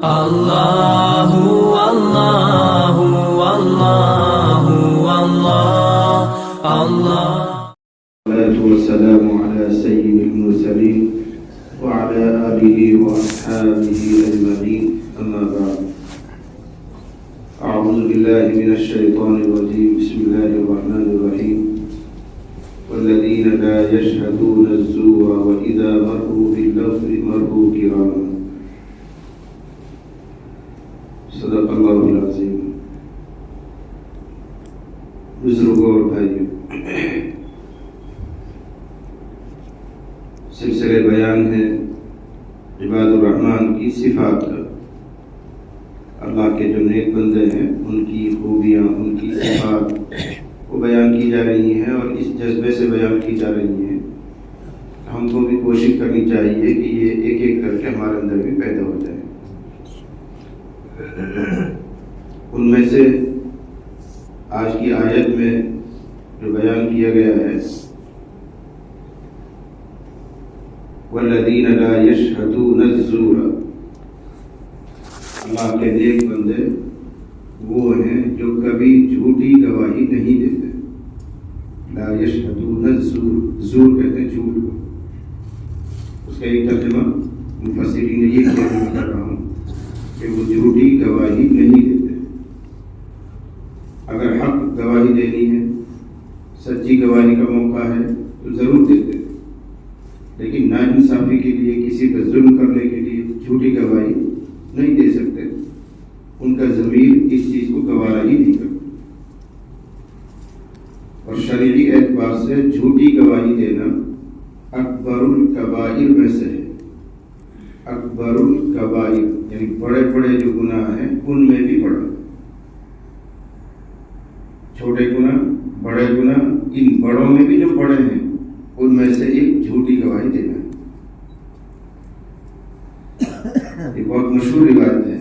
اللہ اللہ اللہ اللہ اللہ والسلام على سيد المرسلين وعلى آله وأصحابه أجمعين أما بعد أعوذ بالله من الشيطان الرجيم بسم الله الرحمن الرحيم والذين لا يشهدون الزور وإذا مروا باللغو مروا كراما صدق الله العظيم. بزرگوں اور بھائیوں، سلسلے بیان ہے عباد الرحمن کی صفات کا. اللہ کے جو نیک بندے ہیں ان کی خوبیاں، ان کی صفات وہ بیان کی جا رہی ہیں اور اس جذبے سے بیان کی جا رہی ہیں. ہم کو بھی کوشش کرنی چاہیے کہ یہ ایک ایک کر کے ہمارے اندر بھی پیدا ہو جائے. ان میں سے آج کی آیت میں جو بیان کیا گیا ہے والذین لا یشہدون الزور، اللہ کے نیک بندے وہ ہیں جو کبھی جھوٹی گواہی نہیں دیتے. لا یشہدون الزور، زور کہتے ہیں جھوٹ کو. اس کا ایک ترجمہ مفسرین نے یہ کر رہا ہوں کہ وہ جھوٹی گواہی نہیں دیتے. اگر حق گواہی دینی ہے، سچی گواہی کا موقع ہے تو ضرور دیتے، لیکن ناانصافی کے لیے، کسی پر ظلم کرنے کے لیے جھوٹی گواہی نہیں دے سکتے. ان کا ضمیر اس چیز کو گوارا ہی نہیں کرتا. اور شرعی اعتبار سے جھوٹی گواہی دینا اکبر الکبائر میں سے ہے. اکبر الکبائر یعنی بڑے بڑے جو گناہ ہیں ان میں بھی بڑا. چھوٹے گناہ، بڑے گناہ، ان بڑوں میں بھی جو بڑے ہیں ان میں سے ایک جھوٹی گواہی دینا ہے. یہ بہت مشہور روایت ہے،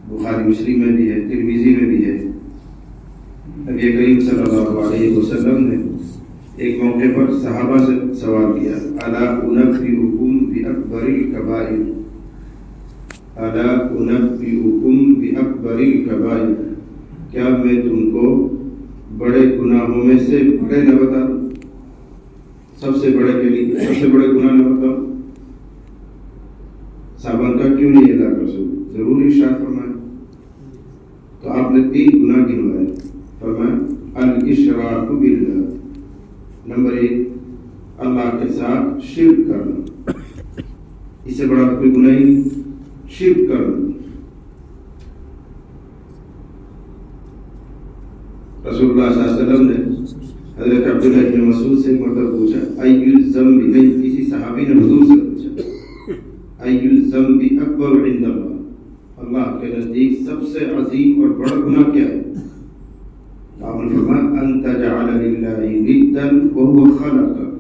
بخاری مسلم میں بھی ہے، ترمذی میں بھی ہے. نبی کریم صلی اللہ علیہ وسلم نے ایک موقع پر صحابہ سے سوال کیا، الا انبئکم باکبر الکبائر، الا انبئکم باکبر الکبائر، کیا میں تم کو بڑے گناہوں میں سے بڑے نہ بتا دوں؟ سب سے بڑے کے لیے سب سے بڑے گناہ نہ بتاؤں؟ صحابہ کا کیوں نہیں ادا کر سکتے؟ ضرور ارشاد فرمائے. تو آپ نے 3 گناہ گنوائے. فرمایا الاشراک باللہ، نمبر 1 اللہ کے ساتھ شرک کرنا. اس سے بڑا کوئی گناہ نہیں شرک کرنا. رسول اللہ صلی اللہ علیہ وسلم نے حضرت عبداللہ بن مسعود سے ایک مرتبہ پوچھا، ایُّ الذنب، کسی صحابی نے حضور سے پوچھا، ایُّ الذنب اکبر عند اللہ، اللہ کے نزدیک سب سے عظیم اور بڑا گناہ کیا ہے؟ آپ نے فرمایا ان تجعل للہ ندا وهو خلقک،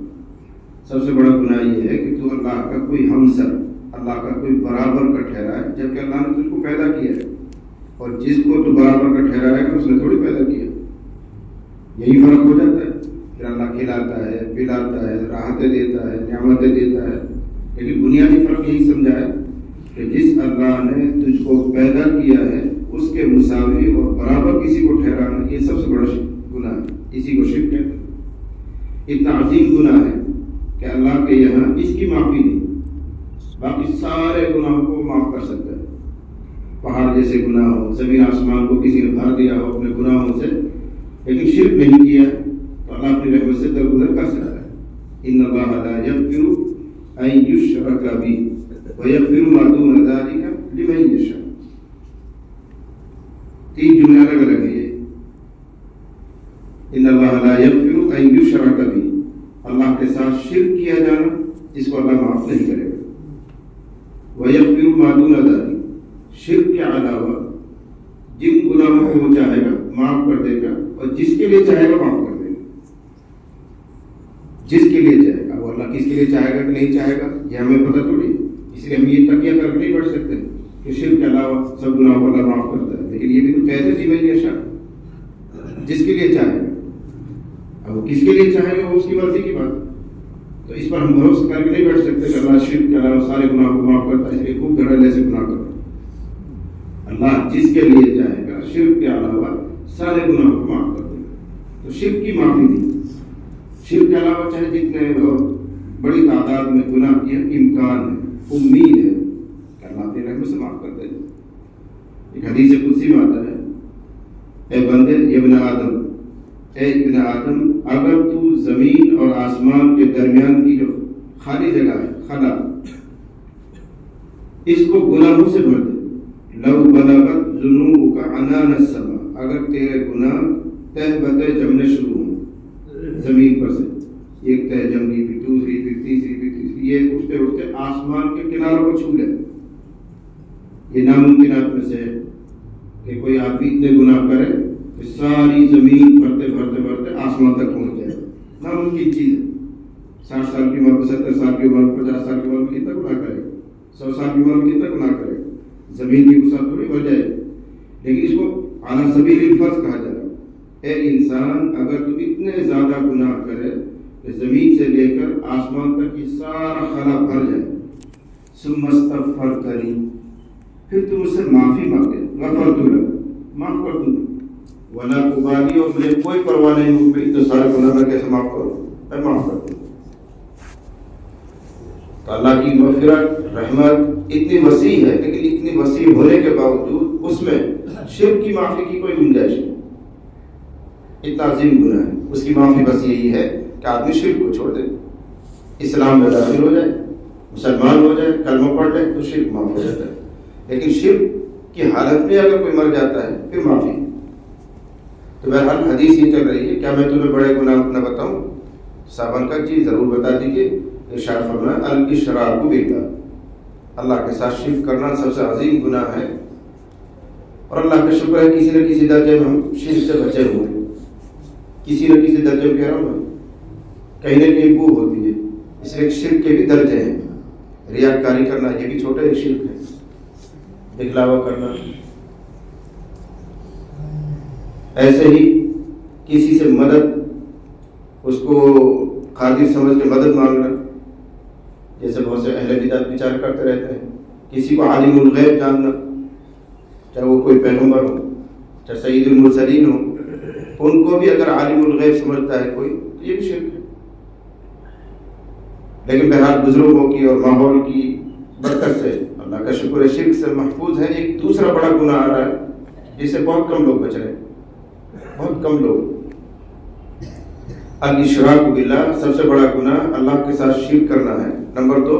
سب سے بڑا گناہ یہ ہے کہ تو اللہ کا کوئی ہمسر، اللہ کا کوئی برابر کا ٹھہرائے، جبکہ اللہ نے تجھ کو پیدا کیا ہے. اور جس کو تو برابر کا ٹھہرائے گا اس نے تھوڑی پیدا کیا. یہی فرق ہو جاتا ہے کہ اللہ کھلاتا ہے، پلاتا ہے، راحتیں دیتا ہے، نعمتیں دیتا ہے. لیکن بنیادی فرق یہی سمجھا ہے کہ جس اللہ نے تجھ کو پیدا کیا ہے اس کے مساوی اور برابر کسی کو ٹھہرانا یہ سب سے بڑا گناہ ہے. اسی کو شرک کہتے ہیں. اتنا عظیم گناہ ہے کہ اللہ کے یہاں اس کی معافی نہیں. باقی سارے گناہوں کو معاف کر سکتا ہے. پہاڑ جیسے گناہ ہو، زمین آسمان کو کسی نے بھر دیا ہو اپنے گناہوں سے، لیکن شرک نہیں کیا تو اللہ اپنی رحمت سے درگزر کر سکتا ہے. ان اللہ لا یغفر ان یشرک بہ ویغفر ما دون ذلک لمن یشاء. 3 جملے الگ الگ ہیں یہ. ان اللہ لا یغفر ان یشرک بہ، اللہ کے ساتھ شرک کیا جانا جس کو اللہ معاف نہیں کرے گا. ویغفر ما دون ذلک، شرک کے علاوہ جن گناہوں کو وہ چاہے گا معاف کر دے گا، اور جس کے لیے چاہے گا معاف کر دے گا. جس کے لیے چاہے گا. وہ اللہ کس کے لیے چاہے گا کہ نہیں چاہے گا یہ ہمیں پتہ تھوڑی ہے. اس لیے ہم یہ تقیہ کر کے نہیں پڑھ سکتے کہ شرک کے علاوہ سب گناہوں کو اللہ معاف کرتا ہے. لیکن یہ بھی تو کہتے جی میں یہ شرک جس کے لیے چاہے گا. اب وہ کس کے لیے چاہے گا وہ اس کی مرضی کی بات. تو اس پر ہم بھروسہ کر کے نہیں بیٹھ سکتے کہ اللہ شرک کے علاوہ سارے گناہوں کو معاف کرتا ہے، اس لیے خوب دھڑلے سے گناہ کرتا ہے. اللہ جس کے لیے چاہے گا شرک کے علاوہ سارے گناہوں کو معاف کر دے گا. تو شرک کی معافی دی. شرک کے علاوہ چاہے جتنے اور بڑی تعداد میں گناہ کیے امکان ہے، امید ہے کہ اللہ اپنی رحمت سے معاف کر دے گا. ایک حدیث قدسی میں آتا ہے، اے بندے، اے ابن آدم، اگر تو زمین اور آسمان کے درمیان کی جو خالی جگہ ہے، خلا، اس کو گناہوں سے بھر دے، لو بلغت ذنوبک عنان السماء، اگر تیرے گناہ تہ بتہ جمنے شروع ہوں زمین پر سے، ایک تہ جم گئی، پھر دوسری، پھر تیسری، پھر تیسری، یہ اٹھتے اٹھتے آسمان کے کناروں کو چھو لے. یہ ناممکنات میں سے ہے کہ کوئی آدمی اتنے گناہ کرے کہ ساری زمین بھرتے بھرتے بھرتے آسمان تک پہنچ جائے. ناممکن چیز ہے. 60 سال کی عمر، 70 سال کی عمر، 50 سال کی عمر میں کتنا گناہ کرے، 100 سال کی عمر میں کتنا گناہ کرے، زمین کی وسعت تھوڑی بڑھ جائے. لیکن اس کو علی سبیل الفرض کہا جا رہا ہے. اے انسان، اگر تو اتنے زیادہ گناہ کرے کہ زمین سے لے کر آسمان تک یہ سارا خلا بھر جائے، ثم استغفرتنی، پھر تم اس سے معافی مانگے، غفرت لک، معاف کر دوں، ولا ابالی، اور مجھے کوئی پرواہ نہیں ہوں کہ اتنے سارے گناہ میں کیسے معاف کروں، میں معاف کر دوں. تو اللہ کی مغفرت، رحمت اتنی وسیع ہے، لیکن اتنی وسیع ہونے کے باوجود اس میں شرک کی معافی کی کوئی گنجائش نہیں. اتنا عظیم گناہ ہے، اس کی معافی بس یہی ہے کہ آدمی شرک کو چھوڑ دے، اسلام میں داخل ہو جائے، مسلمان ہو جائے، کلمہ پڑھ لے تو شرک معاف ہو جاتا ہے. لیکن شرک کی حالت میں اگر کوئی مر جاتا ہے پھر معافی. تو بہرحال حدیث یہ چل رہی ہے، کیا میں تمہیں بڑے گناہ نہ بتاؤں؟ صاحبان کا جی ضرور بتا دیجیے. ارشاد فرمایا، الاشراک باللہ، اللہ کے ساتھ شرک کرنا سب سے عظیم گناہ ہے. اور اللہ کا شکر ہے کسی نہ کسی درجے میں ہم شرک سے بچے ہوئے ہیں. کسی نہ کسی درجے میں کہہ رہا ہوں، کہیں نہ کہیں بو ہوتی ہے. اس لیے شرک کے بھی درجے ہیں. ریاکاری کرنا یہ بھی چھوٹا ایک شرک ہے، دکھلاوا کرنا. ایسے ہی کسی سے مدد، اس کو قادر سمجھ کے مدد مانگنا، جیسے بہت سے اہل بدعت وچار کرتے رہتے ہیں. کسی کو عالم الغیب جاننا، چاہے وہ کوئی پیغمبر ہو، چاہے سید المرسلین ہو، ان کو بھی اگر عالم الغیب سمجھتا ہے کوئی تو یہ بھی شرک ہے. لیکن بہرحال بزرگوں کی اور ماحول کی برکت سے اللہ کا شکر ہے شرک سے محفوظ ہے. ایک دوسرا بڑا گناہ آ رہا ہے جس سے بہت کم لوگ بچ رہے ہیں، بہت کم لوگ. الاشراک باللہ، سب سے بڑا گناہ اللہ کے ساتھ شرک کرنا ہے. نمبر 2،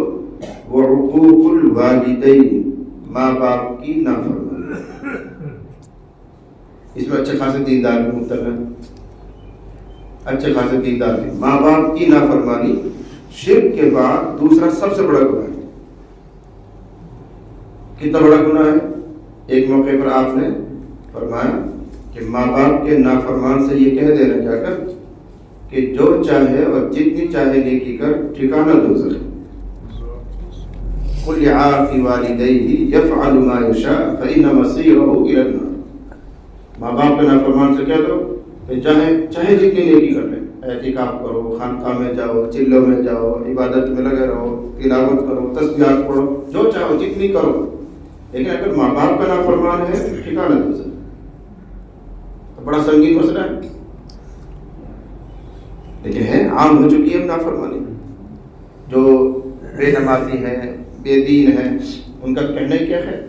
وعقوق الوالدین، ماں باپ کی نافرمانی. اس میں اچھے خاصے دیندار بھی مبتلا ہیں، اچھے خاصے دیندار بھی. ماں باپ کی نافرمانی شرک کے بعد دوسرا سب سے بڑا گناہ ہے. کتنا بڑا گناہ ہے؟ ایک موقع پر آپ نے فرمایا کہ ماں باپ کے نافرمان سے یہ کہہ دینا جا کر کہ جو چاہے اور جتنی چاہے نیکی کر، ٹھکانہ دوزخ ہے. قل یعافی والدیہ یفعل ما یشاء فإن مصیرہ الی النار. ماں باپ کے نافرمان سے کہہ دو کہ چاہے جتنی نیکی کر لیں، اعتکاف کرو، خانقاہ میں جاؤ، چلوں میں جاؤ، عبادت میں لگے رہو، تلاوت کرو، تسبیحات پڑھو، جو چاہو جتنی کرو، لیکن اگر ماں باپ کا نافرمان ہے ٹھکانہ دوزخ. تو بڑا سنگین مسئلہ ہے، لیکن ہے عام ہو چکی ہے نافرمانی. جو بے نمازی ہیں، بے دین ہیں، ان کا کہنا ہی کیا ہے.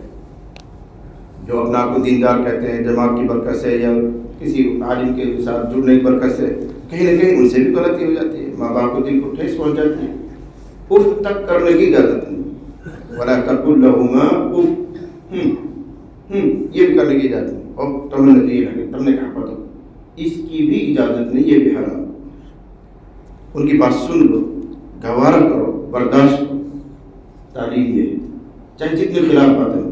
جو اپنا آپ کو دیندار کہتے ہیں، جماعت کی برکت سے یا کسی عالم کے ساتھ جڑنے کی برکت سے، کہیں نہ کہیں ان سے بھی غلطی ہو جاتی ہے، ماں باپ کو دل کو ٹھیس پہنچ جاتی ہے. اف تک کرنے کی اجازت نہیں. ولا تقل لهما اف، یہ بھی کرنے کی اجازت نہیں. اور تم نے کہا پڑھو، اس کی بھی اجازت نہیں، یہ بھی حرام. ان کی بات سن لو، گوارا کرو، برداشت کرو. تعلیم یہ ہے، چاہے جتنے خلاف باتیں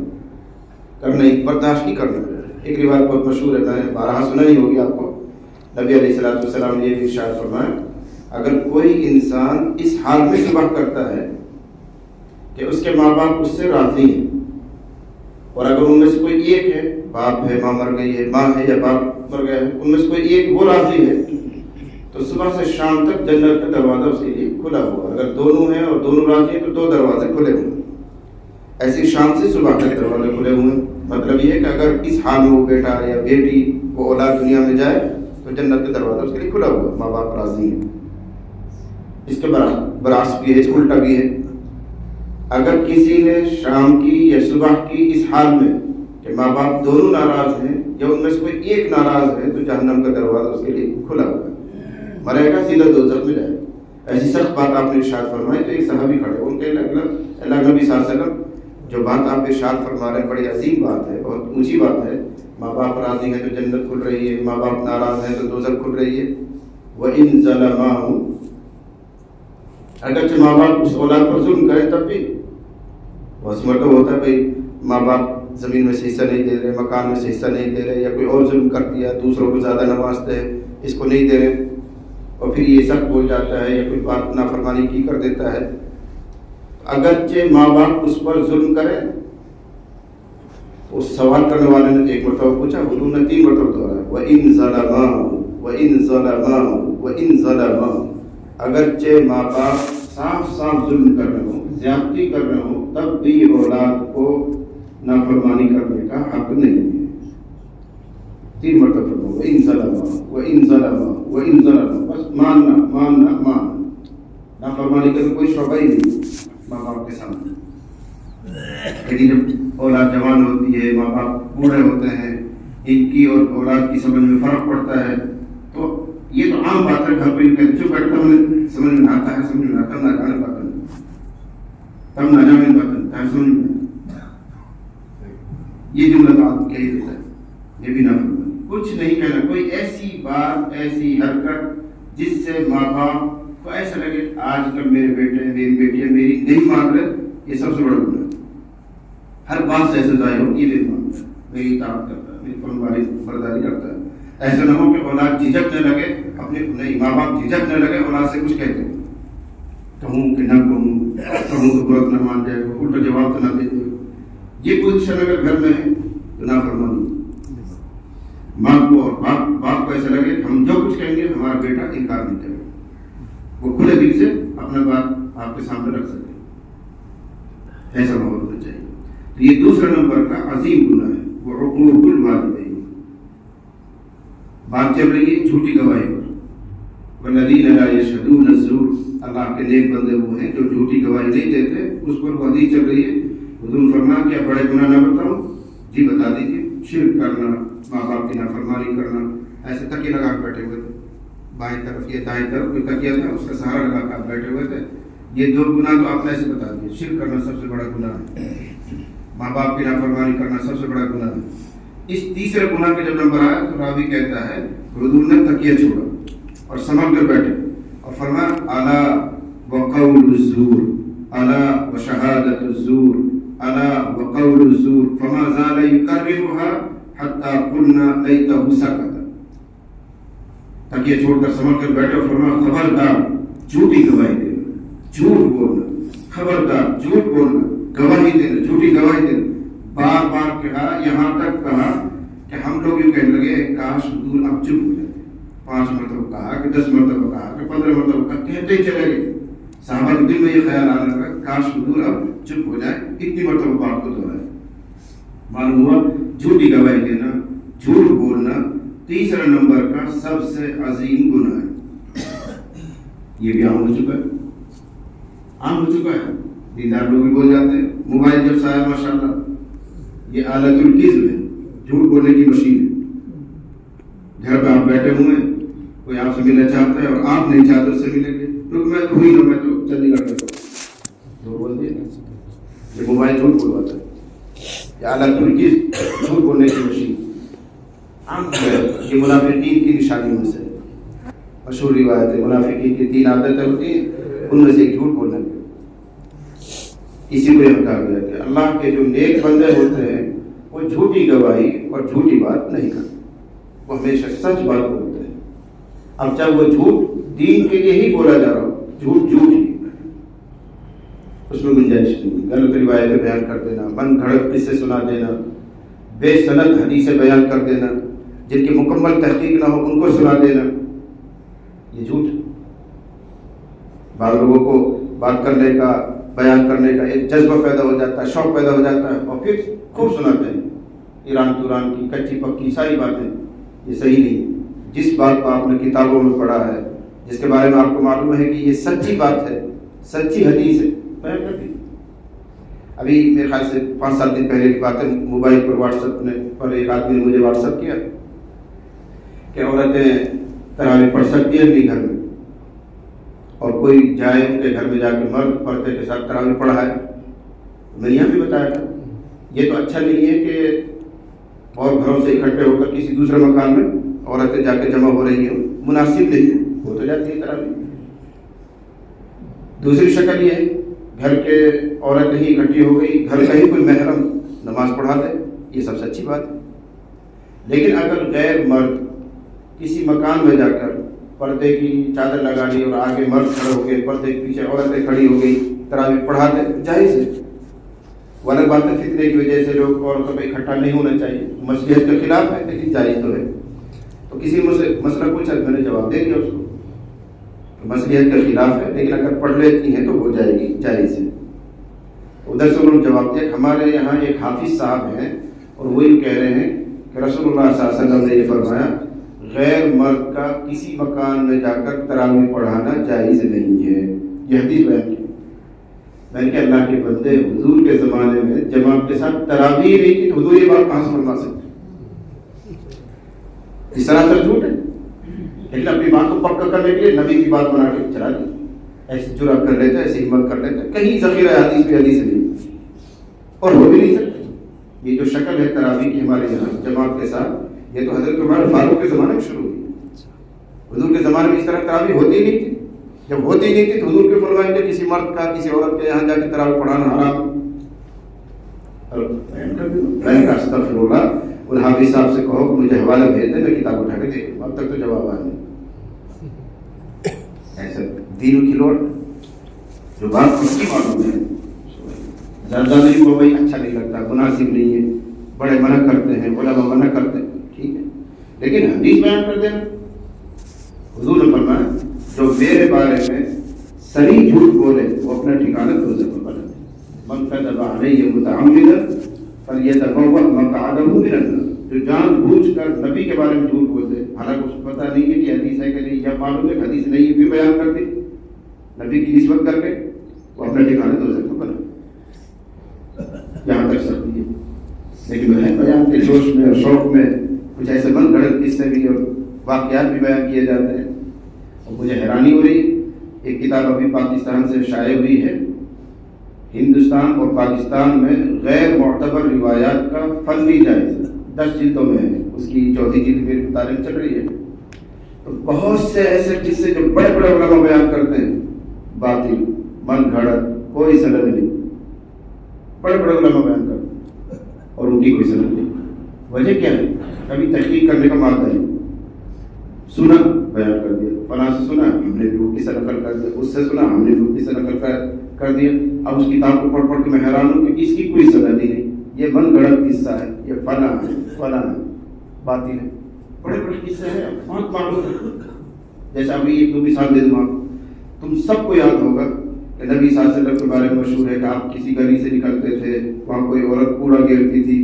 کرنا ہی برداشت نہیں کرنا. ایک روایت بہت مشہور ہے، میں نے بارہا سنا ہی ہوگی آپ کو. نبی علیہ السلام نے یہ بھی ارشاد فرمایا، اگر کوئی انسان اس حال میں صبح کرتا ہے کہ اس کے ماں باپ اس سے راضی ہیں، اور اگر ان میں سے کوئی ایک ہے، باپ ہے، ماں مر گئی ہے، ماں ہے یا باپ مر گیا ہے، ان میں سے کوئی ایک وہ راضی ہے، تو صبح سے شام تک جنت کا دروازہ اس کے لیے کھلا ہوا. اگر دونوں ہیں اور دونوں راضی ہیں تو 2 دروازے کھلے ہوئے. ایسی شام سے صبح تک دروازے کھلے ہوئے ہیں. مطلب یہ ہے کہ اگر اس حال میں وہ بیٹا یا بیٹی وہ اولاد دنیا میں جائے تو جنت کا دروازہ اس کے لیے کھلا ہوا، ماں باپ راضی ہیں۔ اس کے برعکس بھی ہے، الٹا بھی ہے، اگر کسی نے شام کی یا صبح کی اس حال میں کہ ماں باپ دونوں ناراض ہیں یا ان میں سے کوئی ایک ناراض ہے تو جہنم کا دروازہ اس کے لیے کھلا ہوا ہے، مرے گا سیدھا دوزخ میں جائے گا۔ ایسی سخت بات آپ نے ارشاد فرمائی تو ایک صحابی کھڑے ان کے اللہ نبی صلی اللہ علیہ وسلم جو بات آپ ارشاد فرما رہے ہیں بڑی عظیم بات ہے، بہت اونچی بات ہے، ماں باپ راضی ہیں تو جنت کھل رہی ہے، ماں باپ ناراض ہیں تو دوزخ کھل رہی ہے۔ وَإِن ظَلَمَاهُ، اگرچہ ماں باپ اس اولاد پر ظلم کریں تب بھی بہت مرتبہ ہوتا ہے بھائی ماں باپ زمین میں سے حصہ نہیں دے رہے، مکان میں سے حصہ نہیں دے رہے، یا کوئی اور ظلم کر دیا، دوسروں کو زیادہ نوازتے ہیں، اس کو نہیں دے رہے، اور پھر یہ سخت بول جاتا ہے یا کوئی بات نافرمانی کی کر دیتا ہے، اگرچہ ماں باپ اس پر ظلم کریں۔ اس سوال کرنے والے نے ایک مرتبہ پوچھا، حضور نے 3 مرتبہ دہرایا، وَإِن ظَلَمَاهُ وَإِن ظَلَمَاهُ وَإِن ظَلَمَاهُ، اگرچہ ماں باپ صاف صاف ظلم کر رہے ہوں، زیادتی کر رہے ہوں، تب بھی اولاد کو نافرمانی کرنے کا حق نہیں ہے۔ 3 مرتبہ فرمایا، وَإِن ظَلَمَاهُ وَإِن ظَلَمَاهُ وَإِن ظَلَمَاهُ، بس ماننا ماننا ماننا، نافرمانی کا کوئی شعبہ ہی نہیں ماں باپ کے سامنے۔ لیکن جب اولاد جوان ہوتی ہے، ماں باپ بوڑھے ہوتے ہیں، ان کی اور اولاد کی سمجھ میں فرق پڑتا ہے، تو یہ تو عام بات ہے، گھر پہ جو بیٹھتا ہوں سمجھ میں آتا ہے، سمجھ میں آتا ہے، نہ جانے بات تب نہ جانے بات ہے، سمجھ میں یہ جملہ تو آپ کہہ دیتا ہے، یہ بھی نہ کچھ نہیں کہنا، کوئی ایسی بات ایسی حرکت جس سے ماں باپ کو ایسا لگے آج کل میرے بیٹے میری بیٹیاں میری نہیں مان رہے، یہ سب سے بڑا گناہ ہے۔ ہر بات سے ایسے ظاہر ہو یہ نہیں مانتا ہے، میری اطاعت کرتا ہے، میری فرمانبرداری برداری کرتا ہے، ایسا نہ ہو کہ اولاد جھجکنے لگے، اپنے نہیں ماں باپ جھجکنے لگے اولاد سے کچھ کہتے ہیں، کہوں کہ نہ کہوں تو برت نہ مان جائے، الٹا جواب تو نہ دے دے، یہ پوزیشن اگر گھر میں ہے تو نافرمانی۔ ماں کو اور باپ کو ایسا لگے کہ ہم جو کچھ کہیں گے ہمارا بیٹا انکار نہیں کرے، وہ کھلے دل سے اپنا بات آپ کے سامنے رکھ سکے، ایسا ماحول ہونا چاہیے۔ تو یہ دوسرا نمبر کا عظیم گناہ ہے، وہ عقوق الوالدین۔ بات چل رہی ہے جھوٹی گواہی پر، والذین لا یشہدون الزور، اللہ کے نیک بندے وہ ہیں جو جھوٹی گواہی نہیں دیتے، اس پر وہ حدیث چل رہی ہے۔ حضور فرمایا کیا بڑے گناہ نہ بتاؤں؟ جی بتا دیجیے، شرک کرنا، ماں باپ کی نافرمانی کرنا، ایسے تکیے لگا کے بیٹھے ہوئے تھے، بائیں طرف یا دائیں طرف کوئی تکیہ تھا اس کا سہارا لگا کے آپ بیٹھے ہوئے تھے، یہ 2 گناہ تو آپ نے ایسے بتا دیے۔ شرک کرنا سب سے بڑا گناہ ہے، ماں باپ کی نافرمانی کرنا سب سے بڑا گناہ ہے۔ اس تیسرے گناہ کے جب نمبر آیا تو راوی کہتا ہے حضور نے تکیہ چھوڑا اور سنبھل کر بیٹھے اور فرمایا الا وقول الزور الا وشہادۃ الزور الا وقول الزور فما زال يكررها حتى قلنا ليته سكت۔ تکیہ چھوڑ کر سنبھل کر بیٹھے اور فرمایا خبردار جھوٹی گواہی دینا، جھوٹ بولنا، خبردار جھوٹ بولنا، گواہی دینا، جھوٹی گواہی دینا، بار بار کہا، یہاں تک کہا کہ ہم لوگ یوں کہنے لگے کاش حضور اب چپ ہو جاتے، 5 مرتبہ کہا کہ 10 مرتبہ کہا کہ 15 مرتبہ کہا، کہتے ہی چلے گئے۔ صحابہ کے دل میں یہ خیال آنے لگا کاش حضور اب چپ ہو جائے، اتنی مرتبہ بات کو دہرائے۔ معلوم ہوا جھوٹی گواہی دینا، جھوٹ بولنا تیسرا نمبر کا سب سے عظیم گناہ ہے۔ یہ بھی عام ہو چکا ہے، عام ہو چکا ہے، دیندار لوگ بھی بول جاتے ہیں۔ موبائل جب سے آیا ماشاءاللہ یہ آلت الکذب ہے، جھوٹ بولنے کی مشین ہے۔ گھر پہ آپ بیٹھے ہوئے ہیں، کوئی آپ سے ملنا چاہتا ہے اور آپ نہیں چاہتے اس سے ملیں گے، تو میں تو ہوئی نہ، میں تو چندی گڑھ میں جھوٹ بول دیا، یہ موبائل جھوٹ بولواتا ہے، یہ آلت الکذب جھوٹ بولنے کی مشین عام ہے۔ یہ منافقین کی نشانیوں میں سے مشہور روایت ہے، منافقین کی 3 عادتیں ہوتی ہیں، ان میں سے ایک جھوٹ بولنا ہے۔ اسی کو یہ کہا گیا کہ اللہ کے جو نیک بندے ہوتے ہیں وہ جھوٹی گواہی اور جھوٹی بات نہیں کرتے، وہ ہمیشہ سچ بات بولتے ہیں۔ اب جب وہ جھوٹ دین کے لیے ہی بولا جا رہا ہو، جھوٹ جھوٹ ہی، اس میں گنجائش نہیں، غلط روایتیں بیان کر دینا، من گھڑت قصے سنا دینا، بے سند حدیثیں بیان کر دینا، جن کی مکمل تحقیق نہ ہو ان کو سنا دینا، یہ جھوٹ۔ بعض لوگوں کو بات کرنے کا، بیان کرنے کا ایک جذبہ پیدا ہو جاتا ہے، شوق پیدا ہو جاتا ہے، اور پھر خوب سناتے ہیں، ایران توران کی کچی پکی ساری باتیں یہ صحیح نہیں. جس بات کو آپ نے کتابوں میں پڑھا ہے، جس کے بارے میں آپ کو معلوم ہے کہ یہ سچی بات ہے، سچی حدیث ہے، بیان کر دی. ابھی میرے خیال سے 5-7 دن پہلے کی بات ہے، موبائل پر واٹس ایپ پر ایک آدمی نے مجھے واٹس ایپ کیا کہ عورتیں تراویح پڑھ سکتی ہیں اپنے گھر میں، اور کوئی جائے ان کے گھر میں جا کے مرد پردے کے ساتھ تراویح پڑھائے. میں نے یہاں بھی بتایا تھا یہ تو اچھا نہیں ہے کہ اور گھروں سے اکٹھے ہو کر کسی دوسرے مکان میں عورتیں جا کے جمع ہو رہی ہیں، مناسب نہیں ہے. وہ تو جاتی ہے تراویح. دوسری شکل یہ ہے گھر کے عورتیں ہی اکٹھی ہو گئی، گھر کا ہی کوئی محرم نماز پڑھا دے، یہ سب سے اچھی بات ہے. لیکن اگر غیر مرد کسی مکان میں جا کر پردے کی چادر لگا لی اور آگے مرد کھڑے ہو گئے، پردے کے پیچھے عورتیں کھڑی ہو گئی، تراویح پڑھا دے، جائز ہے. وہ الگ بات ہے فتنے کی وجہ سے لوگ عورتوں پہ اکٹھا نہیں ہونا چاہیے، مصلحت کے خلاف ہے لیکن جائز تو ہے. تو کسی مسئلہ پوچھا میں نے جواب دے دیا اس کو، مصلحت کے خلاف ہے لیکن اگر پڑھ لیتی ہیں تو ہو جائے گی، جائز ہے. ادھر سے انہوں نے جواب دیا کہ ہمارے یہاں ایک حافظ صاحب ہیں اور وہی کہہ رہے ہیں کہ رسول اللہ صلی اللہ علیہ وسلم نے یہ فرمایا غیر مرد کا کسی مکان میں جا کر تراویح پڑھانا جائز نہیں ہے. یہ حدیث بیان کی. میں نے کہا اللہ کے بندے، حضور کے زمانے میں جماعت کے ساتھ تراویح نہیں کی تو حضور یہ بات کہاں سے فرما سکتے؟ اس طرح سے جھوٹ ہے. لیکن اپنی بات کو پکا کرنے کے لیے نبی کی بات بنا کے چلا دی. ایسی جرأت کر لیتے، ایسی ہمت کر لیتے، کہیں ذخیرہ حدیث بھی حدیث نہیں اور ہو بھی نہیں سکتے. یہ جو شکل ہے تراویح کی ہمارے یہاں جماعت کے ساتھ، یہ تو حضرت عمر فاروق کے زمانے میں شروع ہوئی. حضور کے زمانے میں اس طرح تراویح ہوتی ہی نہیں تھی. جب ہوتی نہیں تھی تو حضور کے فرمائے کہ کسی مرد کا کسی عورت کے یہاں جا کے تراویح پڑھانا حرام. میں کہا استغفر اللہ. اور حافظ صاحب سے کہو کہ مجھے حوالہ بھیج دیں، میں کتاب اٹھا کے دے دوں. اب تک تو جواب آیا نہیں. ایسا دین کی لوٹ جو بات اس کی معلوم ہے، زیادہ نہیں کو بھائی اچھا نہیں لگتا، مناسب نہیں ہے، بڑے منع کرتے ہیں، علماء منع کرتے ہیں، ٹھیک ہے، لیکن حدیث بیان کر دینا. حضور نے فرمایا جو میرے بارے میں صریح جھوٹ بولے وہ اپنا ٹھکانہ دوزخ میں بنا دے. من کذب علی متعمدا فلیتبوأ مقعدہ من النار. جو جان بوجھ کر نبی کے بارے میں جھوٹ بولتے، حالانکہ اس کو پتہ نہیں ہے کہ حدیث ہے کہ نہیں، یا معلوم ہے کہ حدیث نہیں ہے، بھی بیان کر دی نبی کی نسبت کر کے، وہ اپنا ٹھکانہ دوزخ میں بنا. یہاں تک سختی ہے. لیکن بیان کے جوش میں اور شوق میں کچھ ایسے من گھڑت قصے بھی اور واقعات بھی بیان کیے جاتے ہیں. اور مجھے حیرانی ہو رہی ہے، ایک کتاب ابھی پاکستان سے شائع ہوئی ہے، ہندوستان اور پاکستان میں غیر معتبر روایات کا فنی جائزہ، 10 جلدوں میں ہے. اس کی 4تھی جلد میری مطالعہ چل رہی ہے. تو بہت سے ایسے قصے جو بڑے بڑے علماء بیان کرتے ہیں، باطل، من گھڑت، کوئی سند نہیں، بڑے بڑے علماء بیان کرتے ہیں اور ان کی کوئی سند نہیں. وجہ کیا ہے؟ کبھی تحقیق کرنے کا مادہ نہیں، سنا بیان کر دیا، فلاں سے سنا ہم نے بھی وہ قصہ نقل کر دیا، اس سے سنا ہم نے بھی وہ قصہ نقل کر دیا. اب اس کتاب کو پڑھ پڑھ کے میں حیران ہوں کہ اس کی کوئی سند ہی نہیں، یہ من گھڑت قصہ ہے، یہ فلاں ہے، فلاں ہے، باطل ہے. بڑے بڑے قصے ہیں، بہت معلوم ہے. جیسا ابھی ایک دو مثال دے دوں آپ، تم سب کو یاد ہوگا کہ نبی صلی اللہ علیہ وسلم کے بارے میں مشہور ہے کہ آپ کسی گلی سے نکلتے تھے، وہاں کوئی عورت کوڑا گھیرتی تھی،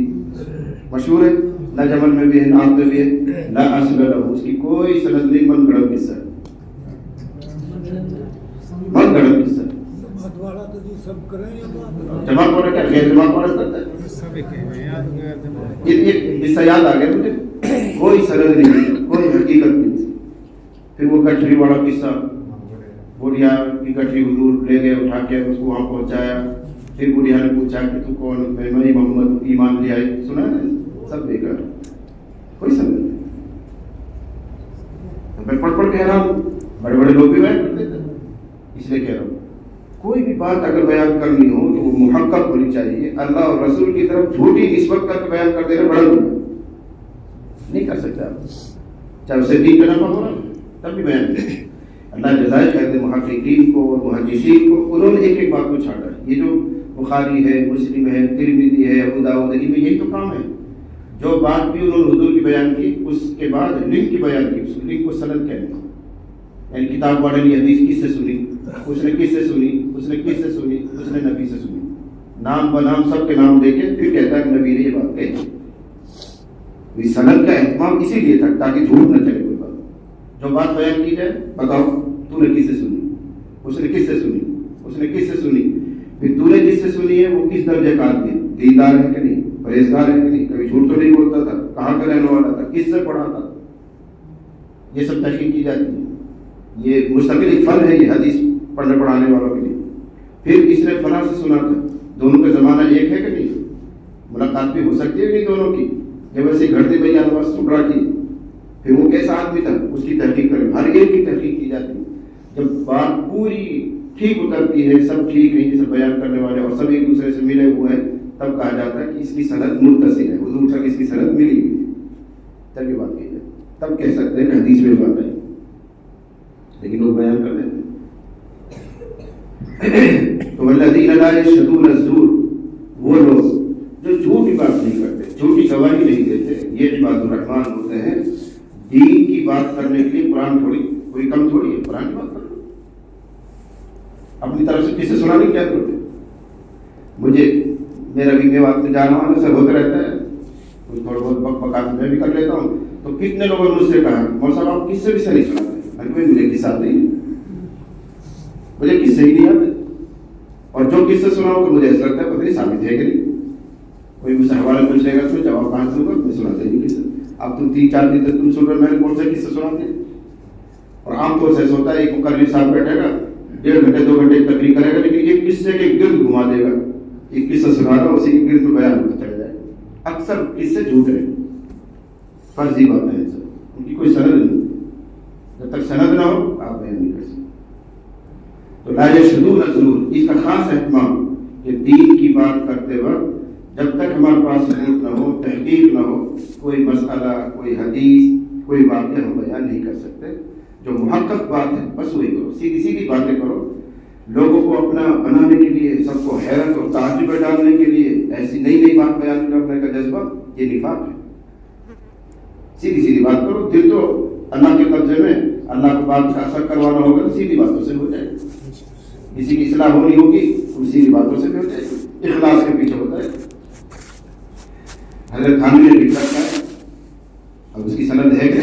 مشہور ہے، نہ جمل میں بھی ہے، نام میں بھی ہے، نہ اصل لہو. اس کی کوئی سند نہیں، من گھڑت قصہ ہے، من گھڑت قصہ. جمع پڑھ کر غیر جمع پڑھ کرتا ہے. یہ قصہ یاد آ گیا مجھے، کوئی سند نہیں، کوئی حقیقت نہیں. پھر وہ گٹھری والا قصہ، بڑھیا کی گٹھری حضور لے گئے اٹھا کے اس کو وہاں پہنچایا. پھر بڑھیا نے پوچھا کہ تو کون؟ میں محمد، ایمان لے آئی. سنا ہے سب بیکار، کوئی سند نہیں. میں پڑھ پڑھ کہہ رہا ہوں، بڑے بڑے لوگ بھی بیان کرتے تھے، اس لیے کہہ رہا ہوں کوئی بھی بات اگر بیان کرنی ہو تو وہ محقق ہونی چاہیے. اللہ اور رسول کی طرف جھوٹی نسبت کر کے بیان کر دینا بڑا نہیں کر سکتا، چاہے اسے دین کا نفع ہو رہا تب بھی بیان کریں. اللہ جزائے خیر دے محققین کو اور محدثین کو، انہوں نے ایک ایک بات کو چھاڑا. یہ جو بخاری ہے، مسلم ہے، ترمذی ہے، ابو داؤد ہے، یہی تو کام ہے. جو بات بھی انہوں نے حضور کی بیان کی، اس کے بعد لنک کی بیان کی. اس لنک کو سند کہتے ہیں. یعنی کتاب والے نے حدیث کس سے سنی، اس نے کس سے سنی، اس نے کس سے سنی، اس نے نبی سے سنی، نام بنام سب کے نام دے کے پھر کہتا ہے کہ نبی نے یہ بات کہی. اس سند کا اہتمام اسی لیے تھا تاکہ جھوٹ نہ چلے کوئی بات. جو بات بیان کی جائے بتاؤ تو نے کس سے سنی, اس نے کس سے سنی, اس نے کس سے سنی, پھر تو نے جس سے سنی ہے وہ کس درجے کا آدمی ہے, دیندار ہے کہ نہیں, پرہیزگار ہے کہ نہیں, کبھی جھوٹ تو نہیں بولتا تھا, کہاں کا رہنے والا تھا, کس سے پڑھا تھا, یہ سب تحقیق کی جاتی ہے. یہ مستقل ایک فن ہے یہ حدیث پڑھنے پڑھانے والوں کے لیے. پھر اس نے فلاں سے سنا تھا, دونوں کا زمانہ ایک ہے کہ نہیں, ملاقات بھی ہو سکتی ہے کہ نہیں دونوں کی, جب ایسے گھڑتے بھیا نواز سٹرا کی, پھر وہ کیسا آدمی تھا اس کی تحقیق کریں, ہر ایک کی تحقیق کی جاتی ہے. جب بات پوری ٹھیک اترتی ہے, سب ٹھیک ہے, جسے بیان کرنے والے اور سب ایک دوسرے سے ملے ہوئے ہیں, تب کہا جاتا ہے کہ اس کی سند متصل ہے, حضور تک اس کی سند ملی ہوئی ہے, تب یہ بات کی جائے, تب کہہ سکتے ہیں کہ حدیث میں بات آئی. لیکن وہ بیان کر دیتے ہیں. تو والذین لا یشهدون الزور, وہ لوگ جو جھوٹی بات نہیں کرتے, جھوٹی گواہی نہیں دیتے, یہ عباد الرحمان ہوتے ہیں. دین کی بات کرنے کے لیے قرآن تھوڑی کوئی کم تھوڑی ہے, قرآن کی بات کر لو, اپنی طرف سے کسے سنانے کی کیا ضرورت ہے. مجھے میرا بھی میوات میں جانا وانا سب ہوتا رہتا ہے, کچھ تھوڑا بہت بک بکات میں بھی کر لیتا ہوں. تو کتنے لوگوں نے مجھ سے کہا مول صاحب آپ کس سے بھی سے نہیں سناتے, مجھے کس ساتھ نہیں, مجھے کس سے ہی نہیں آتے, اور جو کس سے سناؤں تو مجھے ایسا لگتا ہے پتہ نہیں ثابت ہے کہ نہیں. کوئی مجھ سے حوالے پوچھے گا تو جواب کہاں سے ہوگا, میں سناتا ہی نہیں کس سے. اب تم 3-4 دن تک تم سن رہے, میں نے کون سے کس سے سناتے. اور عام طور سے ایسا ہوتا ہے ایک مقرر صاحب بیٹھے گا 1.5 گھنٹے 2 گھنٹے تقریر کرے گا, لیکن ایک قصے کے گرد گھما دے گا, ایک قصہ سنا رہا اسی کے گرد بیان ہوتا چلا جائے. اکثر قصے جھوٹ رہے, فرضی بات ہے, ان کی کوئی سند نہیں, جب تک سند نہ ہو آپ بیان نہیں کر سکتے. تو لا یشهدون الزور, اس کا خاص اہتمام کہ دین کی بات کرتے وقت جب تک ہمارے پاس ثبوت نہ ہو, تحقیق نہ ہو, کوئی مسئلہ, کوئی حدیث, کوئی واقعہ ہم بیان نہیں کر سکتے. جو محقق بات ہے بس وہی کرو, سیدھی سیدھی باتیں کرو. لوگوں کو اپنا بنانے کے لیے, سب کو حیرت اور تعجب میں ڈالنے کے لیے ایسی نئی نئی بات بیان کرنے کا جذبہ, یہ نفاق ہے. سیدھی سیدھی بات کرو. دل تو اللہ کے قبضے میں, اللہ کو بات کا اثر کروانا ہوگا تو سیدھی باتوں سے ہو جائے. کسی کی اصلاح ہونی ہوگی تو سیدھی باتوں سے بھی ہو جائے. اخلاص کے پیچھے ہوتا ہے. حضرت تھانوی نے لکھا ہے, اب اس کی سند ہے کہ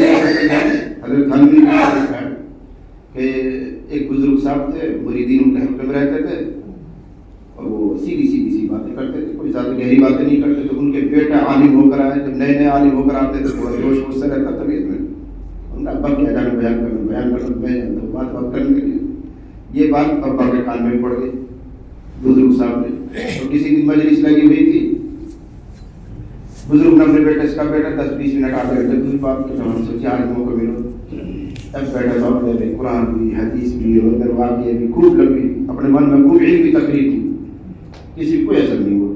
حضرت تھانوی نے لکھا ہے کہ ایک بزرگ صاحب تھے, مریدین ان کے حلقے میں رہتے تھے, اور وہ سیدھی سیدھی سی باتیں کرتے تھے, کوئی زیادہ گہری باتیں نہیں کرتے تھے. ان کے بیٹا عالم ہو کر آئے, جب نئے نئے عالم ہو کر آتے تھے تو جوش ووش سے رہتا طبیعت میں, ان کا ابا کیا جانا بیان کرنا میں بات کرنے کے لیے. یہ بات ابا کے کان میں پڑ گئی بزرگ صاحب نے. تو کسی دن مجلس لگی ہوئی تھی, بزرگ نے اپنے بیٹے, اس کا بیٹا 10-20 منٹ آ گئے تھے دوسری بات کے, ہم سوچے عالموں کو ملو. تب بیٹا صاحب نے قرآن بھی, حدیث بھی, اور واقعے بھی خوب لمبی, اپنے من میں خوب علمی تقریر کی, کسی کو ایسا نہیں ہوا.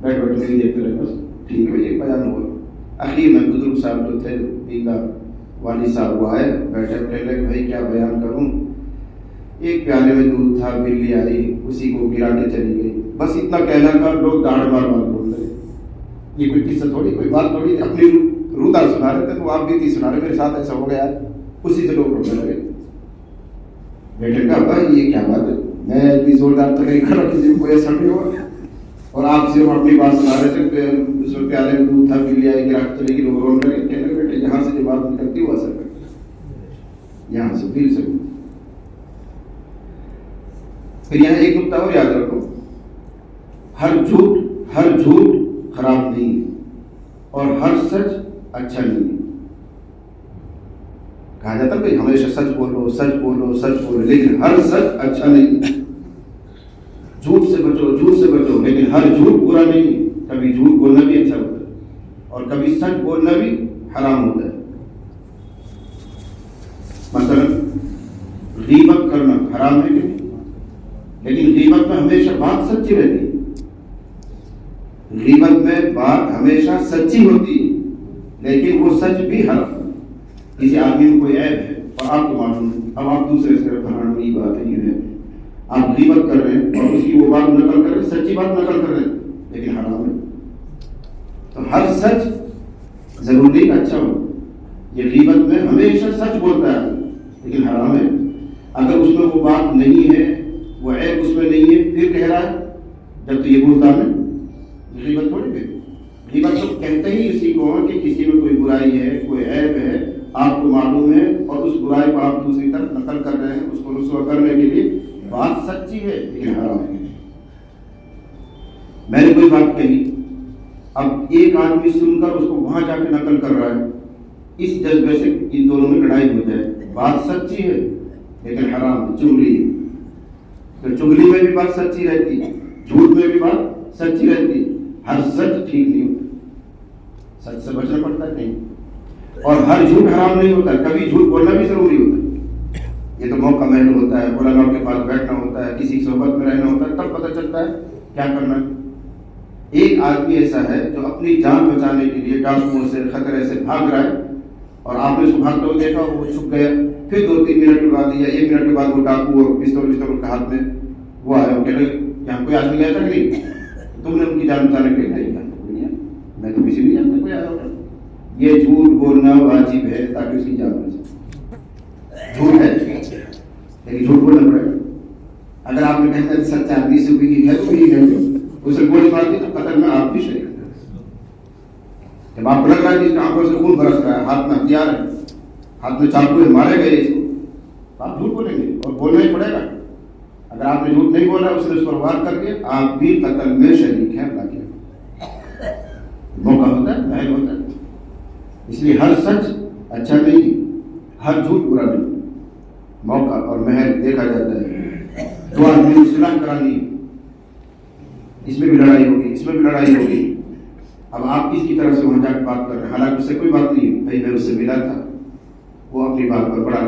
بیٹھ بیٹھ نہیں دیکھتے رہے, بس ٹھیک ہے یہ بیان ہوا. اخیر میں بزرگ صاحب جو تھے دیندار والد صاحب وہ آئے, بیٹھے کہنے لگے بھائی کیا بیان کروں. ایک پیالے میں دودھ تھا, بلی آئی اسی کو گرا کے چلی گئی, بس اتنا کہنا تھا. لوگ داڑھ مار مار بول رہے, یہ کوئی قصہ تھوڑی, کوئی بات تھوڑی, اپنی روتا سنا رہے تھے تو آپ بھی تھی سنا رہے, میرے ساتھ ایسا ہو گیا. اسی سے لوگ رونے لگے. بیٹے کہا بھائی یہ کیا بات ہے, میں اتنی زوردار تقریر کر رہا, کسی کو کوئی اثر نہیں ہوا, اور آپ صرف اپنی بات سنا رہے تھے. اس میں پیالے میں دودھ تھا, بلی آئی گرا کے چلے گی, لوگ رونے لگے. کہنے لگے بیٹے یہاں سے جو بات نکلتی وہ اثر کرتی, یہاں سے دل سے. پھر یہاں ایک نقطہ اور یاد رکھو, ہر جھوٹ خراب نہیں ہے, اور ہر سچ اچھا نہیں ہے. کہا جاتا ہے ہمیشہ سچ بولو, سچ بولو, سچ بولو, لیکن ہر سچ اچھا نہیں. جھوٹ سے بچو, جھوٹ سے بچو, لیکن ہر جھوٹ برا نہیں. کبھی جھوٹ بولنا بھی اچھا ہوتا ہے, اور کبھی سچ بولنا بھی حرام ہوتا ہے. مثلا غیبت کرنا حرام ہے کہ نہیں, لیکن غیبت میں ہمیشہ بات سچی رہتی ہے. غیبت میں بات ہمیشہ سچی ہوتی ہے, لیکن وہ سچ بھی حرام. کسی آدمی میں کوئی عیب ہے اور آپ کو معلوم ہے, اب آپ دوسرے سے فلاں یہ بات ہے, یہ ہے, آپ غیبت کر رہے ہیں اور اس کی وہ بات نقل کر رہے ہیں, سچی بات نقل کر رہے ہیں, لیکن حرام ہے. تو ہر سچ ضروری اچھا ہو. یہ غیبت میں ہمیشہ سچ بولتا ہے, لیکن حرام ہے. اگر اس میں وہ بات نہیں ہے, وہ عیب اس میں نہیں ہے, پھر کہہ رہا ہے جب تو یہ بولتا ہے غیبت تھوڑی ہے. غیبت تو کہتے ہی اسی کو کہ کسی میں کوئی برائی ہے، کوئی عیب ہے، آپ کو معلوم ہے اور اس برائی کو آپ دوسری طرف نقل کر رہے ہیں، اس کو رسوا کرنے کے لیے بات سچی ہے لیکن حرام ہے۔ میں نے کوئی بات کہی، اب ایک آدمی سن کر اس کو وہاں جا کے نقل کر رہا ہے، اس جذبے سے ان دونوں میں لڑائی ہو جائے۔ بات سچی ہے لیکن حرام ہے، چغلی ہے۔ تو چغلی میں بھی بات سچی رہتی ہے، جھوٹ میں بھی بات سچی رہتی ہے۔ ہر سچ ٹھیک نہیں ہوتا، سچ سے بچنا پڑتا ہے نہیں، اور ہر جھوٹ حرام نہیں ہوتا، کبھی جھوٹ بولنا بھی ضروری ہوتا ہے۔ یہ تو موقع محل ہوتا ہے، علماء کے پاس بیٹھنا ہوتا ہے، کسی صحبت میں رہنا ہوتا ہے، تب پتہ چلتا ہے کیا کرنا ہے۔ ایک آدمی ایسا ہے جو اپنی جان بچانے کے لیے ڈاکوؤں سے، خطرے سے بھاگ رہا ہے، اور آپ نے اس کو بھاگتے ہوئے دیکھا، وہ چھپ گیا، پھر 2-3 منٹ کے بعد یا 1 منٹ کے بعد وہ ڈاکو اور پستول کے ہاتھ میں وہ آئے، وہ کہہ رہے یہاں کوئی آدمی گیا تھا نہیں، تم نے ان کی جان بچانے کے لیے نہیں کیا؟ میں تو کسی نہیں جانتا کوئی آیا ہوگا۔ یہ جھوٹ بولنا واجب ہے تاکہ اس کی جان بچے۔ جھوٹ ہے لیکن جھوٹ بولنا پڑے گا۔ اگر آپ نے کہتے ہیں سچ آدمی سے کوئی ہے تو یہ ہے، اسے گولی مار دی تو قتل میں آپ بھی شریک ہیں۔ جب آپ کو لگ رہا ہے کہ اس آنکھوں سے خون برس رہا ہے، ہاتھ میں ہتھیار ہے، ہاتھ میں چاقو ہے، مارے گئے اس کو، آپ جھوٹ بولیں گے اور بولنا ہی پڑے گا۔ اگر آپ نے جھوٹ نہیں بولا، اس نے اس پر وار کر کے آپ بھی قتل میں شریک ہیں۔ اللہ کے موقع ہوتا ہے، محل ہوتا ہے، اس لیے ہر سچ اچھا نہیں، ہر جھوٹ برا نہیں، موقع اور محل دیکھا جاتا ہے۔ دو آدمی کو صلح کرانی، اس میں بھی لڑائی ہوگی، اس میں بھی لڑائی ہوگی۔ اب آپ اس کی طرف سے وہاں جا کے بات کر رہے ہیں، حالانکہ اس سے کوئی بات نہیں ہے، بھائی میں اس سے ملا تھا، وہ اپنی بات پر بڑا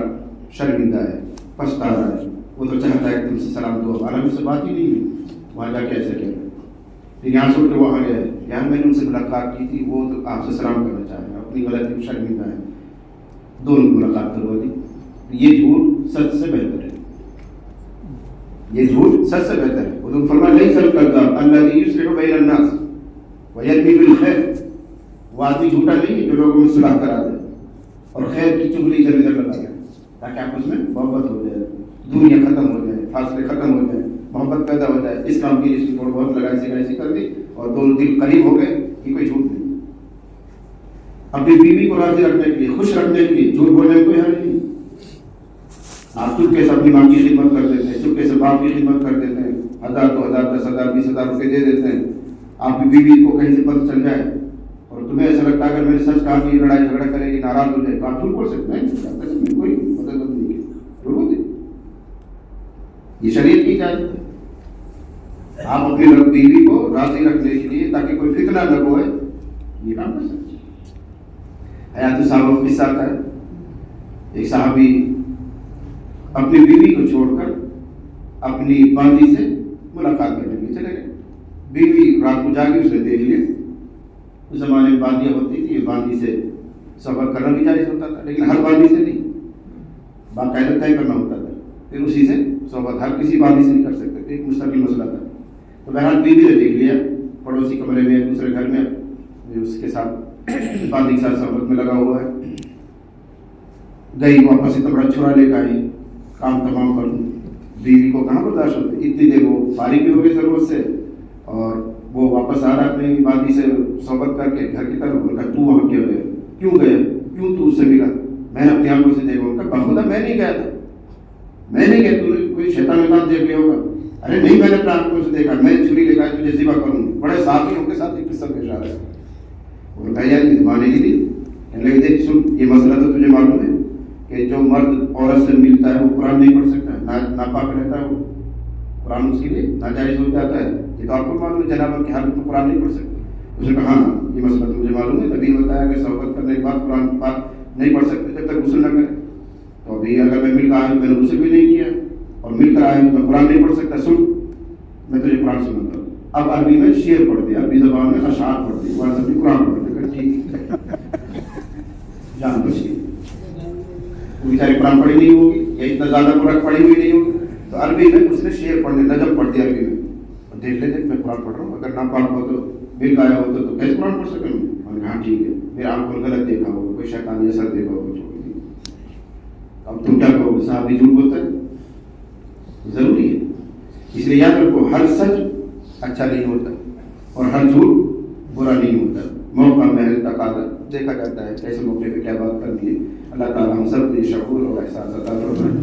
شرمندہ ہے، پچھتا رہا ہے، وہ تو چاہتا ہے کہ تم سے سلام دو، حالانکہ اس سے بات ہی نہیں ہے، وہاں جا کے ایسا کیا ہے۔ پھر یہاں سن کے وہ آ گیا ہے، یہاں میں نے ان سے ملاقات کی تھی، وہ تو آپ سے سلام کرنا چاہ رہے ہیں، اپنی غلطی کو شرمندہ ہے، دونوں کی ملاقات کروا دی۔ یہ جھوٹ سچ سے بہتر ہے، یہ جھوٹ سچ سے بہتر ہے۔ حضور فرمایا لیس الکذاب الذی یصلح بین الناس ویرمی بالخیر، وہ آدمی جھوٹا نہیں ہے جو لوگوں میں صلح کرا دے اور خیر کی چغلی ادھر ادھر لگا دے، تاکہ آپ اس میں محبت ہو جائے، دوریاں ختم ہو جائیں، فاصلے ختم ہو جائیں، محبت پیدا ہو جائے۔ اس کام کی اس کی تھوڑی بہت لگائی سگائی کر دی اور دونوں دل قریب ہو گئے، یہ کوئی جھوٹ نہیں۔ اپنی بیوی کو راضی رکھنے کے لیے، خوش رکھنے کے لیے جھوٹ بولنے میں کوئی حرج نہیں۔ آپ چپکے سے اپنی ماں کی خدمت کر دیتے ہیں، چپکے سے باپ کی خدمت کر دیتے ہیں، 1000 2000 10,000 20,000 روپے دے دیتے ہیں، آپ کی بیوی کو کہیں سے پتہ چل جائے اور تمہیں ایسا لگتا ہے اگر میں نے سچ کہا کہ یہ لڑائی جھگڑا کرے گی، ناراض ہو جائے، تو آپ جھوٹ بول سکتے ہیں، کوئی مدد نہیں کی، جھوٹ بول دیں، یہ شریعت کی اجازت ہے۔ آپ اپنی بیوی کو راضی رکھنے کے لیے تاکہ کوئی فتنہ نہ ہوئے، یہ کام کر سکتے ہیں۔ حیات صحابہ کا قصہ آتا ہے، ایک صحابی اپنی بیوی کو چھوڑ کر اپنی باندی سے ملاقات کرنے کے لیے چلے گئے۔ بیوی رات کو جاگی، اس نے دیکھ لیا، اس زمانے میں باندیاں ہوتی تھی، باندی سے سفر کرنا بھی جائز ہوتا تھا، لیکن ہر باندی سے نہیں، باقاعدہ طے کرنا ہوتا تھا، پھر اسی سے صحبت ہر کسی باندی سے نہیں کر سکتے تھے، ایک مستقل مسئلہ تھا۔ تو بہرحال بیوی نے دیکھ لیا، پڑوسی کمرے میں دوسرے گھر میں اس کے ساتھ باندی کے ساتھ صحبت میں لگا ہوا ہے، گئی واپس اتنا بڑا چھرا لے کے آئی، کام تمام کر دوں۔ بیوی کو کہاں برداشت ہوتی، اتنی دیر وہ فارغ بھی ہو گئی ضرورت سے، اور وہ واپس آ رہا اپنی باندی سے صحبت کر کے گھر کی طرف۔ ان کا تو وہاں کیا گیا، کیوں گیا، کیوں تو اس سے ملا؟ میں نے اپنی آنکھوں سے دیکھا۔ ان کا بخدا میں نہیں گیا تھا، میں نہیں گیا، تو نے کوئی شیطان ویطان دیکھ لیا ہوگا۔ ارے نہیں، میں نے اپنی آنکھوں سے دیکھا، میں چھری لے کر تجھے ذبح کروں۔ بڑے صحابیوں کے ساتھ ایک قصہ پیش آ رہا ہے۔ انہوں نے کہا یار زبانیں کی تھی، کہنے لگے دیکھ سن، یہ مسئلہ تو تجھے معلوم ہے کہ جو مرد عورت سے ملتا ہے وہ قرآن نہیں پڑھ سکتا، ناپاک رہتا ہے، وہ قرآن اس کے لیے ناجائز ہو جاتا ہے، یہ تو آپ کو معلوم ہے، جنابت کی حالت میں قرآن نہیں پڑھ سکتے۔ اس نے کہا ہاں یہ مسئلہ تو مجھے معلوم ہے، نبی نے بتایا کہ صحبت کرنے کے بعد قرآن پاک نہیں پڑھ سکتے جب تک غسل نہ کرے، تو ابھی اگر میں مل کر آیا میں نے غسل بھی نہیں کیا اور مل کر آیا میں قرآن نہیں پڑھ سکتا، سن میں تجھے قرآن سناتا ہوں۔ اب عربی میں شعر پڑھ دیا، عربی زبان میں اشعار پڑھ دی، وہاں سے قرآن پڑھ دیا، ٹھیک جان بچی، وہ بیچاری قرآن پڑھی نہیں ہوگی یا اتنا زیادہ قرآن پڑھی ہوئی نہیں ہوگی، تو عربی میں اس نے شعر پڑھ دیا، نجم پڑھ دیا عربی میں، اور دیکھ لے دیکھ میں قرآن پڑھ رہا ہوں، اگر ناپاک ہو تو مل آیا ہوتا تو کیسے قرآن پڑھ سکیں؟ میں نے کہا ٹھیک ہے، میرے آنکھ کو غلط دیکھا ہوگا، کوئی شیطانی اثر دیکھا ہوگا، چھوڑ دی۔ اب تم کیا کہو گے؟ صحابی جھوٹ بولتا ہے، ضروری ہے، اس لیے یاد رکھو ہر سچ اچھا نہیں ہوتا اور ہر جھوٹ برا نہیں ہوتا. موقع محل تقاضا دیکھا جاتا ہے کیسے موقع پہ کیا بات کرنی ہے. اللہ تعالیٰ ہم سب کو شکور اور احساس عطا فرمائے.